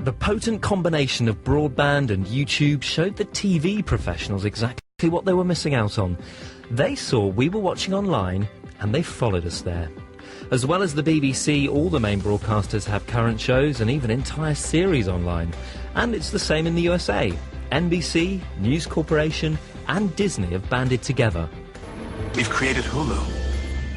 The potent combination of broadband and YouTube showed the TV professionals exactly what they were missing out on. They saw we were watching online and they followed us there. As well as the BBC, all the main broadcasters have current shows and even entire series online. And it's the same in the USA. NBC, News Corporation and Disney have banded together. We've created Hulu.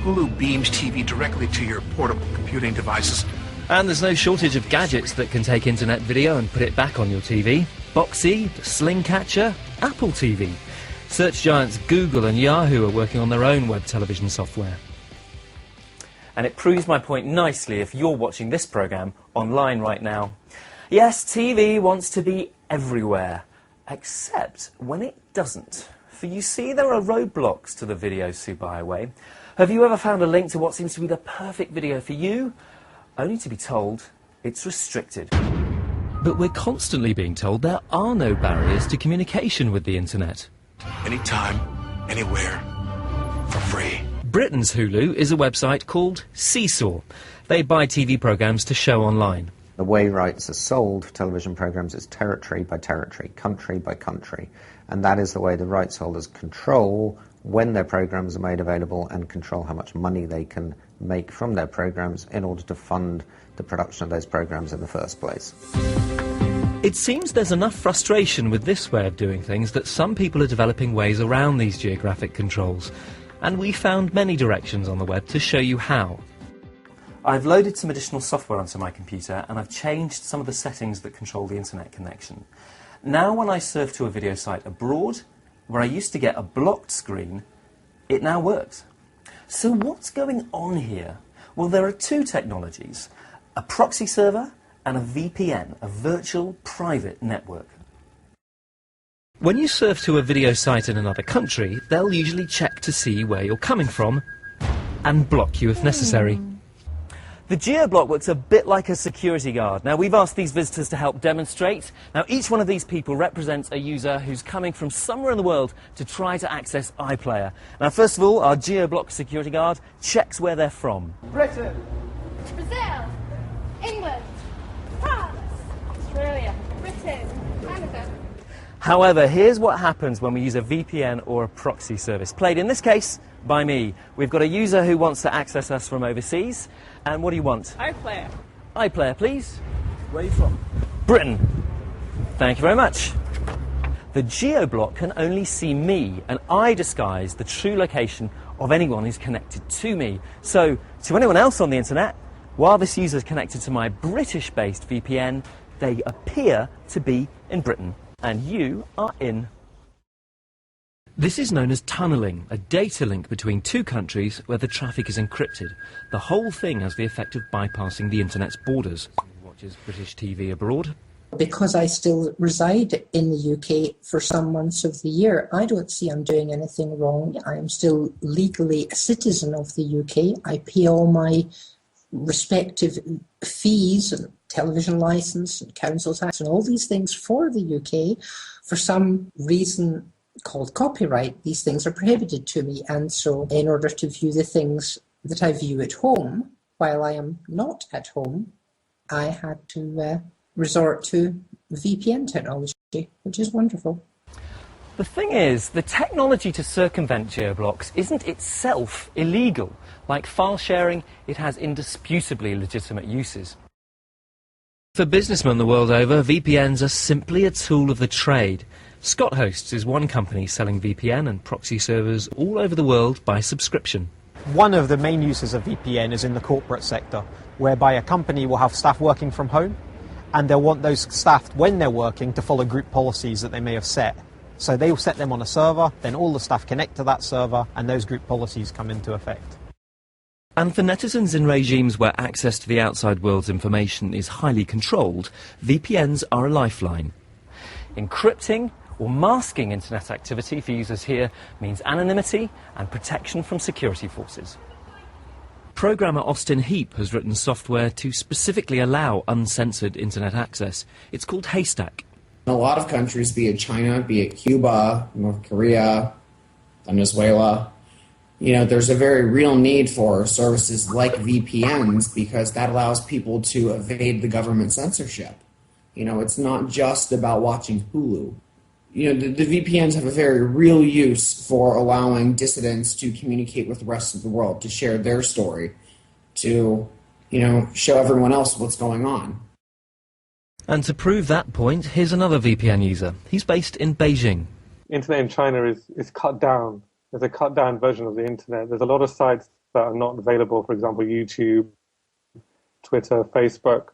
Hulu beams TV directly to your portable computing devices. And there's no shortage of gadgets that can take internet video and put it back on your TV. Boxy, the Sling Catcher, Apple TV. Search giants Google and Yahoo are working on their own web television software. And it proves my point nicely if you're watching this programme online right now. Yes, TV wants to be everywhere, except when it doesn't. For you see, there are roadblocks to the video superhighway. Have you ever found a link to what seems to be the perfect video for you, only to be told it's restricted? But we're constantly being told there are no barriers to communication with the internet. Anytime, anywhere, for free. Britain's Hulu is a website called Seesaw. They buy TV programmes to show online. The way rights are sold for television programmes is territory by territory, country by country. And that is the way the rights holders control when their programmes are made available and control how much money they can make from their programmes in order to fund the production of those programmes in the first place. It seems there's enough frustration with this way of doing things that some people are developing ways around these geographic controls. And we found many directions on the web to show you how. I've loaded some additional software onto my computer and I've changed some of the settings that control the internet connection. Now when I surf to a video site abroad, where I used to get a blocked screen, it now works. So what's going on here? Well, there are two technologies, a proxy server and a VPN, a virtual private network. When you surf to a video site in another country, they'll usually check to see where you're coming from and block you if necessary. The geo-block works a bit like a security guard. Now, we've asked these visitors to help demonstrate. Now, each one of these people represents a user who's coming from somewhere in the world to try to access iPlayer. Now, first of all, our geo-block security guard checks where they're from. Britain, Brazil, England, France, Australia, Britain, Canada. However, here's what happens when we use a VPN or a proxy service, played in this case by me. We've got a user who wants to access us from overseas. And what do you want? iPlayer. iPlayer, please. Where are you from? Britain. Thank you very much. The geo-block can only see me, and I disguise the true location of anyone who's connected to me. So, to anyone else on the internet, while this user is connected to my British-based VPN, they appear to be in Britain. And you are in. This is known as tunnelling, a data link between two countries where the traffic is encrypted. The whole thing has the effect of bypassing the internet's borders. Watches British TV abroad. Because I still reside in the UK for some months of the year, I don't see I'm doing anything wrong. I am still legally a citizen of the UK. I pay all my respective fees and television licence and council tax and all these things for the UK. For some reason called copyright, these things are prohibited to me, and so in order to view the things that I view at home while I am not at home, I had to resort to VPN technology, which is wonderful. The thing is, the technology to circumvent geo-blocks isn't itself illegal. Like file sharing, it has indisputably legitimate uses. For businessmen the world over, VPNs are simply a tool of the trade. Scott Hosts is one company selling VPN and proxy servers all over the world by subscription. One of the main uses of VPN is in the corporate sector, whereby a company will have staff working from home, and they'll want those staff, when they're working, to follow group policies that they may have set. So they will set them on a server, then all the staff connect to that server, and those group policies come into effect. And for netizens in regimes where access to the outside world's information is highly controlled, VPNs are a lifeline. Encrypting or masking internet activity for users here means anonymity and protection from security forces. Programmer Austin Heap has written software to specifically allow uncensored internet access. It's called Haystack. In a lot of countries, be it China, be it Cuba, North Korea, Venezuela, there's a very real need for services like VPNs because that allows people to evade the government censorship. It's not just about watching Hulu. The VPNs have a very real use for allowing dissidents to communicate with the rest of the world, to share their story, to, show everyone else what's going on. And to prove that point, here's another VPN user. He's based in Beijing. Internet in China is cut down. There's a cut down version of the internet. There's a lot of sites that are not available, for example, YouTube, Twitter, Facebook.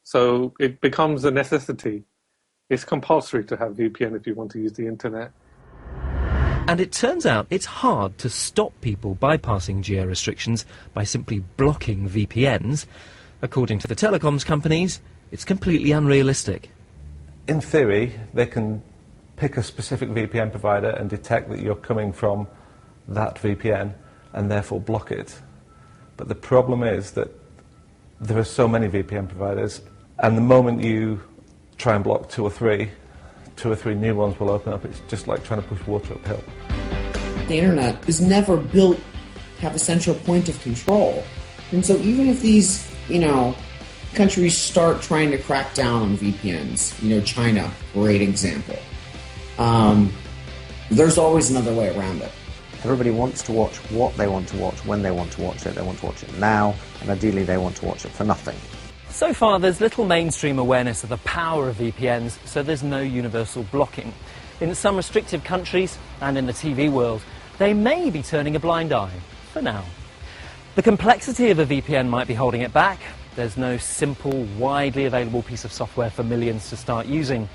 So it becomes a necessity. It's compulsory to have VPN if you want to use the internet. And it turns out it's hard to stop people bypassing geo-restrictions by simply blocking VPNs. According to the telecoms companies, it's completely unrealistic. In theory, they can pick a specific VPN provider and detect that you're coming from that VPN and therefore block it. But the problem is that there are so many VPN providers, and the moment you try and block two or three new ones will open up. It's just like trying to push water uphill. The internet is never built to have a central point of control. And so even if these, countries start trying to crack down on VPNs, China, great example, there's always another way around it. Everybody wants to watch what they want to watch, when they want to watch it. They want to watch it now, and ideally they want to watch it for nothing. So far, there's little mainstream awareness of the power of VPNs, so there's no universal blocking. In some restrictive countries, and in the TV world, they may be turning a blind eye, for now. The complexity of a VPN might be holding it back. There's no simple, widely available piece of software for millions to start using.